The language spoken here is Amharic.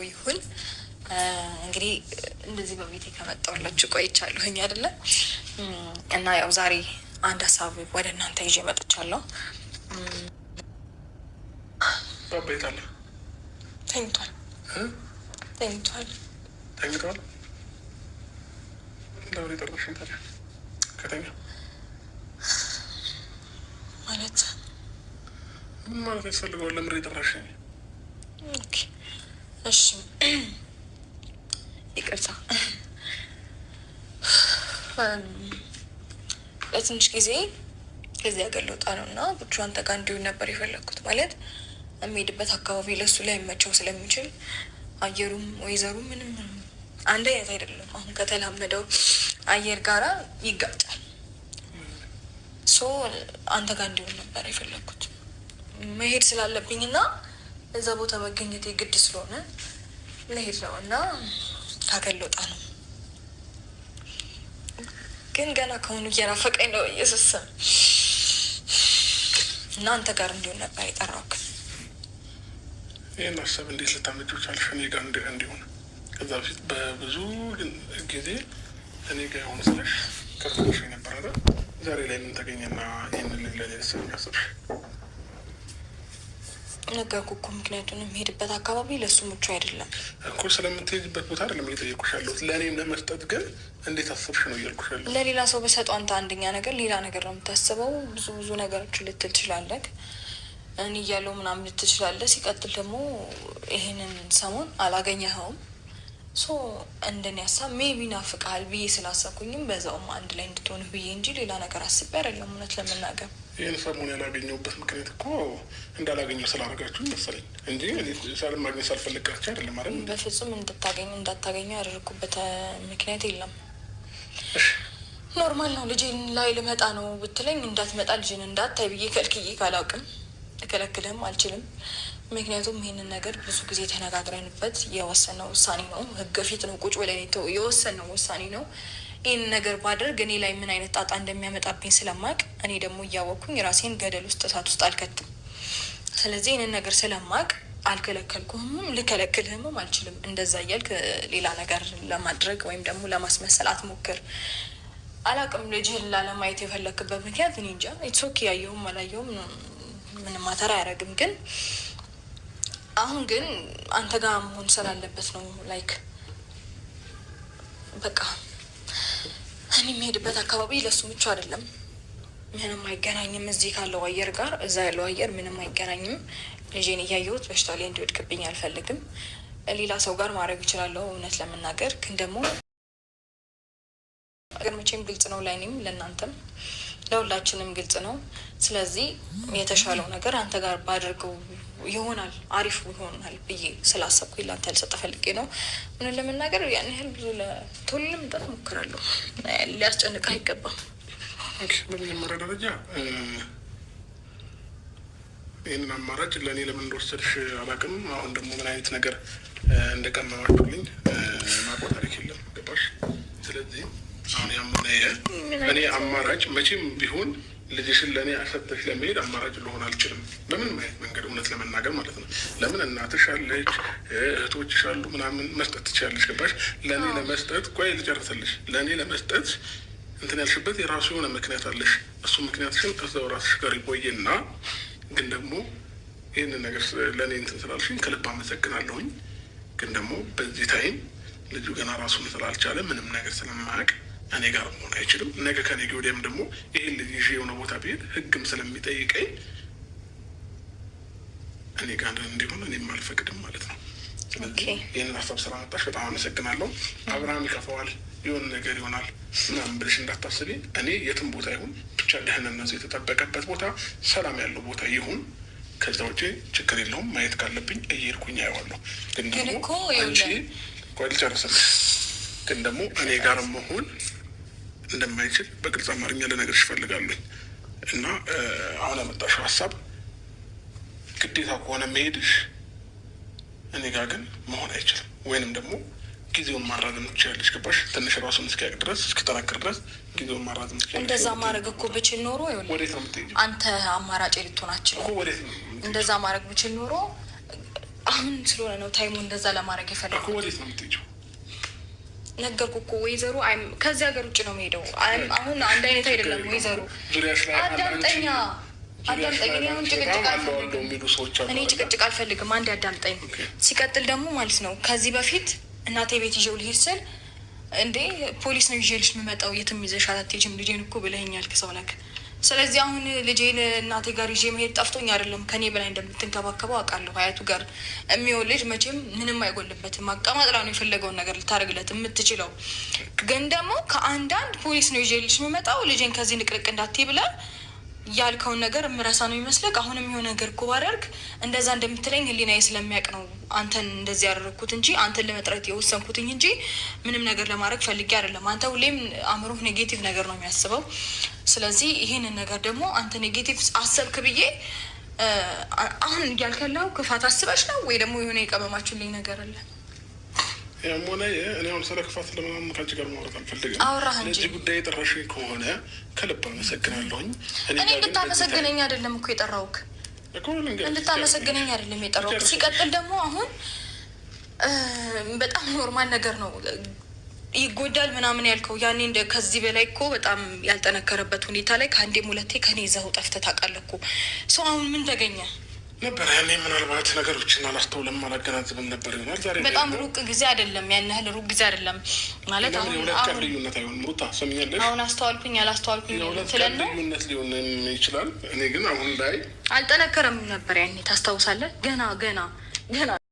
ይሁን እንግዲህ እንደዚህ በቤቴ ከመጣሁላችሁ ቆይቻለሁኝ አይደለ? እና ያው ዛሬ አንድ ሀሳብ ወደ እናንተ ይዤ መጥቻለሁ። ባባይታለ ተኝቷል ተኝቷል ተኝቷል። ለምን ይጠርሽኝ ታዲያ? ከተኛ ማለት ምን ማለት ያስፈልገዋል? ለምን ይጠራሽኝ? ኦኬ እሺ ይቅርታ። ለትንሽ ጊዜ ከዚህ ሀገር ልወጣ ነው እና ብቻ አንተ ጋር እንዲሆን ነበር የፈለግኩት። ማለት የሚሄድበት አካባቢ ለሱ ላይ መቸው ስለሚችል አየሩም ወይዘሩ ምንም አንድ አይነት አይደለም። አሁን ከተላመደው አየር ጋራ ይጋጫል። ሶ አንተ ጋር እንዲሆን ነበር የፈለግኩት። መሄድ ስላለብኝ እና እዛ ቦታ መገኘት የግድ ስለሆነ መሄድ ነው እና ከሀገር ልወጣ ነው። ግን ገና ከሆኑ እየናፈቀኝ ነው እየሰሰም እና አንተ ጋር እንዲሆን ነበር የጠራሁት። ይህን ሀሳብ እንዴት ልታመጪው ቻልሽ? እኔ ጋር እንዲሆን ከዛ በፊት በብዙ ጊዜ እኔ ጋር የሆነ ስለሽ ከፍተሽ ነበር አይደል? ዛሬ ላይ ምን ተገኘና ይህንን ለኔ ልትሰኝ አስብሽ? ነገርኩህ እኮ ምክንያቱም የምሄድበት አካባቢ ለእሱ ምቹ አይደለም እኮ። ስለምትሄድበት ቦታ አይደለም እየጠየኩሽ ያለሁት። ለእኔም ለመስጠት ግን እንዴት አስብሽ ነው እያልኩሽ ያለሁት። ለሌላ ሰው በሰጠው አንተ አንደኛ ነገር ሌላ ነገር ነው የምታስበው። ብዙ ነገሮችን ልትል ትችላለህ። እኔ እያለሁ ምናምን ልትል ትችላለህ። ሲቀጥል ደግሞ ይሄንን ሰሞን አላገኘኸውም። ሶ እንደኔ ሀሳብ ሜቢ ናፍቀሃል ብዬ ስላሰብኩኝም በዛውም አንድ ላይ እንድትሆን ብዬ እንጂ ሌላ ነገር አስቤ አይደለም እውነት ለመናገር። ይህን ሰሞን ያላገኘሁበት ምክንያት እኮ እንዳላገኘው ስላደረጋችሁ መሰለኝ እንጂ ማግኘት ሳልፈልጋችሁ አይደለም አይደል? በፍጹም እንዳታገኘው ያደረኩበት ምክንያት የለም። ኖርማል ነው። ልጄን ላይ ልመጣ ነው ብትለኝ እንዳትመጣ ልጅን እንዳታይ ብዬ ከልክዬ ካላውቅም እከለክልህም አልችልም። ምክንያቱም ይህንን ነገር ብዙ ጊዜ ተነጋግረንበት የወሰነው ውሳኔ ነው። ህግ ፊት ነው ቁጭ ብለን የወሰነው ውሳኔ ነው። ይህን ነገር ባደርግ እኔ ላይ ምን አይነት ጣጣ እንደሚያመጣብኝ ስለማቅ እኔ ደግሞ እያወቅኩኝ ራሴን ገደል ውስጥ እሳት ውስጥ አልከትም። ስለዚህ ይህንን ነገር ስለማቅ አልከለከልኩህምም ልከለክልህምም አልችልም። እንደዛ እያልክ ሌላ ነገር ለማድረግ ወይም ደግሞ ለማስመሰል አትሞክር። አላቅም ልጅህን ላለማየት የፈለክበት ምክንያት እኔ እንጃ። ኢትስ ኦኬ ያየሁም አላየሁም ምንም ማተር አያደርግም። ግን አሁን ግን አንተ ጋር መሆን ስላለበት ነው። ላይክ በቃ እኔ የሚሄድበት አካባቢ ለሱ ምቹ አይደለም። ምንም አይገናኝም። እዚህ ካለው አየር ጋር እዛ ያለው አየር ምንም አይገናኝም። ልጄን እያየሁት በሽታ ላይ እንዲወድቅብኝ አልፈልግም። ሌላ ሰው ጋር ማድረግ እችላለሁ እውነት ለመናገር ግን ደግሞ ነገር መቼም ግልጽ ነው ለእኔም ለእናንተም ለሁላችንም ግልጽ ነው። ስለዚህ የተሻለው ነገር አንተ ጋር ባደርገው ይሆናል አሪፍ ይሆናል ብዬ ስላሰብኩኝ ለአንተ ልሰጠ ፈልጌ ነው። ምን ለመናገር ያን ያህል ብዙ ቶሎ ለመምጣት ሞክራለሁ። ሊያስጨንቅ አይገባም። በመጀመሪያ ደረጃ ይህንን አማራጭ ለእኔ ለምን እንደወሰድሽ አላውቅም። አሁን ደግሞ ምን አይነት ነገር እንደቀመማችሁልኝ ማቆ ታሪክ የለም ገባሽ? ስለዚህ አሁን ያምነ እኔ አማራጭ መቼም ቢሆን ልጅሽን ለእኔ አሰጥተሽ ለመሄድ አማራጭ ልሆን አልችልም በምንም አይነት መንገድ እውነት ለመናገር ማለት ነው። ለምን እናትሽ አለች እህቶችሽ አሉ ምናምን መስጠት ትችላለሽ ገባሽ? ለእኔ ለመስጠት ቆይ ልጨርስልሽ። ለእኔ ለመስጠት እንትን ያልሽበት የራሱ የሆነ ምክንያት አለሽ። እሱ ምክንያትሽን እዛው ራስሽ ጋር ይቆይና ግን ደግሞ ይህንን ነገር ለእኔ እንትን ስላልሽኝ ከልብ አመሰግናለሁኝ። ግን ደግሞ በዚህ ታይም ልጁ ገና ራሱን ስላልቻለ ምንም ነገር ስለማያውቅ እኔ ጋር መሆን አይችልም። ነገ ከነገ ወዲያም ደግሞ ይህን ልጅ ይዤ የሆነ ቦታ ብሄድ ህግም ስለሚጠይቀኝ እኔ ጋር እንዲሆን እኔም አልፈቅድም ማለት ነው። ስለዚህ ይህንን ሀሳብ ስላመጣሽ በጣም አመሰግናለሁ። አብርሃም ይከፋዋል የሆነ ነገር ይሆናል ምናምን ብለሽ እንዳታስቢ። እኔ የትም ቦታ ይሁን ብቻ ደህንነቱ የተጠበቀበት ቦታ ሰላም ያለው ቦታ ይሁን። ከዛ ውጭ ችግር የለውም። ማየት ካለብኝ እየሄድኩኝ አየዋለሁ። ግን ደግሞ አንቺ ቆይ ልጨርስልሽ። ግን ደግሞ እኔ ጋር መሆን እንደማይችል በግልጽ አማርኛ ልነግርሽ እፈልጋለሁ። እና አሁን ያመጣሽው ሀሳብ ግዴታ ከሆነ መሄድሽ እኔ ጋር ግን መሆን አይችልም። ወይንም ደግሞ ጊዜውን ማራዘም ትችላለች ገባሽ? ትንሽ ራሱን እስኪያውቅ ድረስ እስኪጠናክር ድረስ ጊዜውን ማራዘም ትችላለች። እንደዛ ማድረግ እኮ ብችል ኖሮ ወዴት ነው የምትሄጂው? አንተ አማራጭ ልትሆናችን ወዴት ነው እንደዛ ማድረግ ብችል ኖሮ አሁን አሁን ስለሆነ ነው ታይሙ እንደዛ ለማድረግ የፈለኩት። ወዴት ነው የምትሄጂው? ነገርኩ እኮ ወይዘሮ ከዚህ ሀገር ውጭ ነው የምሄደው። አሁን አንድ አይነት አይደለም ወይዘሮ። አዳምጠኛ አዳምጠኝ። እኔ አሁን ጭቅጭቅ አልፈልግም። እኔ ጭቅጭቅ አልፈልግም። አንድ አዳምጠኝ። ሲቀጥል ደግሞ ማለት ነው ከዚህ በፊት እናቴ ቤት ይዤው ልሄድ ስል እንዴ ፖሊስ ነው ይዤልሽ የምመጣው የትም ይዘሻት አትሄጂም ልጄን እኮ ብለኸኛል ከሰው ነክ። ስለዚህ አሁን ልጄን እናቴ ጋር ይዤ መሄድ ጠፍቶኝ አይደለም፣ ከኔ በላይ እንደምትንከባከበው አውቃለሁ። አያቱ ጋር የሚሆን ልጅ መቼም ምንም አይጎልበትም። አቀማጥላ ነው የፈለገውን ነገር ልታደርግለት የምትችለው። ግን ደግሞ ከአንዳንድ ፖሊስ ነው ይዤልሽ የምመጣው ልጄን ከዚህ ንቅርቅ እንዳትዪ ብላ ያልከውን ነገር የምረሳ ነው ይመስለክ። አሁንም የሆነ ነገር እኮ ባደርግ እንደዛ እንደምትለኝ ህሊናዬ ስለሚያውቅ ነው አንተን እንደዚህ ያደረግኩት እንጂ አንተን ለመጥረት የወሰንኩትኝ እንጂ ምንም ነገር ለማድረግ ፈልጌ አይደለም። አንተ ሁሌም አእምሮህ ኔጌቲቭ ነገር ነው የሚያስበው። ስለዚህ ይህንን ነገር ደግሞ አንተ ኔጌቲቭ አሰብክ ብዬ አሁን እያልከላው ክፋት አስበሽ ነው ወይ ደግሞ የሆነ የቀመማችሁልኝ ነገር አለ? ያም ሆነ እኔ አሁን ስለ ክፋት ለምናምን ከአንቺ ጋር ማውራት አልፈልግም። አውራህ እንጂ ለዚህ ጉዳይ የጠራሽኝ ከሆነ ከልብ አመሰግናለሁኝ። እኔ እንድታመሰግነኝ አይደለም እኮ የጠራሁት፣ እንድታመሰግነኝ አይደለም የጠራሁት። ሲቀጥል ደግሞ አሁን በጣም ኖርማል ነገር ነው ይጎዳል ምናምን ያልከው ያኔ ከዚህ በላይ እኮ በጣም ያልጠነከረበት ሁኔታ ላይ ከአንዴም ሁለቴ ከኔ ይዘኸው ጠፍተህ ታውቃለህ እኮ። ሰው አሁን ምን ተገኘ ነበር? ያኔ ምናልባት ነገሮችን አላስተውለም አላገናዝብም ነበር ይሆናል። ዛሬ በጣም ሩቅ ጊዜ አይደለም፣ ያን ያህል ሩቅ ጊዜ አይደለም ማለት አሁን የሁለት ቀን ልዩነት አይሆንም። ሩታ ሰምኛለሽ? አሁን አስተዋልኩኝ አላስተዋልኩኝ የሁለት ቀን ልዩነት ሊሆን ይችላል። እኔ ግን አሁን ላይ አልጠነከረም ነበር ያኔ ታስታውሳለህ? ገና